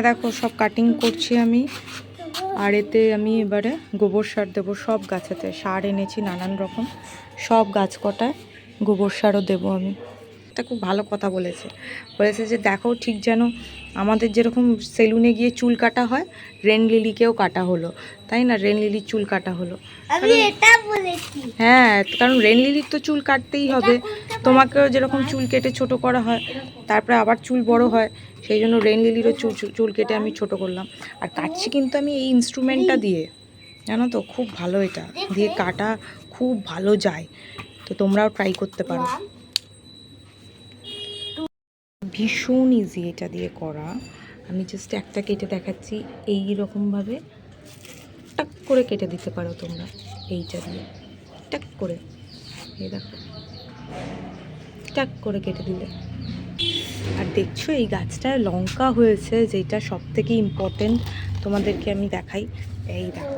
দেখো সব কাটিং করছি আমি। আর এতে আমি এবারে গোবর সার দেবো সব গাছেতে। সার এনেছি নানান রকম, সব গাছ কটায় গোবর সারও দেবো আমি। এটা খুব ভালো কথা বলেছে যে দেখো ঠিক যেন আমাদের যেরকম সেলুনে গিয়ে চুল কাটা হয়, রেন লিলিকেও কাটা হলো, তাই না? রেন লিলির চুল কাটা হলো। হ্যাঁ, কারণ রেন লিলির তো চুল কাটতেই হবে, তোমাকেও যেরকম চুল কেটে ছোট করা হয় তারপরে আবার চুল বড় হয়, সেই জন্য রেন লিলিরও চুল কেটে আমি ছোট করলাম। আর কাটছি কিন্তু আমি এই ইনস্ট্রুমেন্টটা দিয়ে, জানো তো, খুব ভালো, এটা দিয়ে কাটা খুব ভালো যায়, তো তোমরাও ট্রাই করতে পারো। ভীষণ ইজি এটা দিয়ে করা। আমি জাস্ট একটা কেটে দেখাচ্ছি, এই রকমভাবে টাক করে কেটে দিতে পারো তোমরা এইটা দিয়ে, টাক করে, এই দেখো টাক করে কেটে দিলে। আর দেখছো এই গাছটায় লঙ্কা হয়েছে, যেটা সব থেকে ইম্পর্টেন্ট, তোমাদেরকে আমি দেখাই। এই দেখো,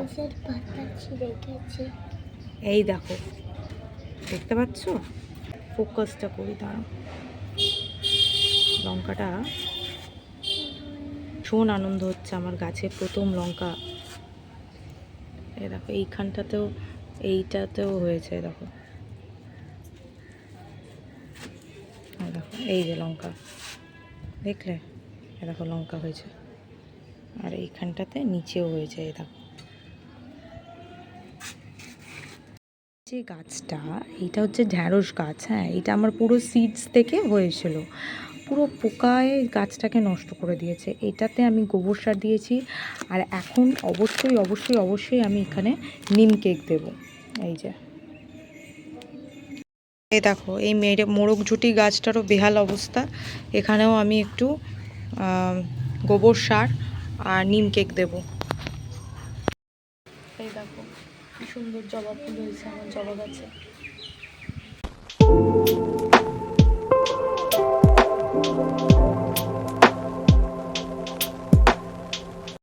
এই দেখো, দেখতে পাচ্ছ? ফোকাসটা করি, দাঁড়াও। লঙ্কাটা ভীষণ আনন্দ হচ্ছে আমার গাছে প্রথম লঙ্কা। এই দেখো এইখানটাতেও, এইটাতেও হয়েছে, দেখো, দেখো এই যে লঙ্কা, দেখলে? দেখো লঙ্কা হয়েছে, আর এইখানটাতে নিচেও হয়েছে, এই দেখো। যে গাছটা, এইটা হচ্ছে ঢ্যাঁড়স গাছ। হ্যাঁ, এটা আমার পুরো সিডস থেকে হয়েছিল, পুরো পোকায় গাছটাকে নষ্ট করে দিয়েছে। এটাতে আমি গোবর সার দিয়েছি। আর এখন অবশ্যই অবশ্যই অবশ্যই আমি এখানে নিম কেক দেব। এই যে, এই দেখো এই মোরগ ঝুটি গাছটারও বেহাল অবস্থা, এখানেও আমি একটু গোবর সার আর নিম কেক দেব। এই দেখো কি সুন্দর জবা ফুল হয়েছে আমার জবা গাছে।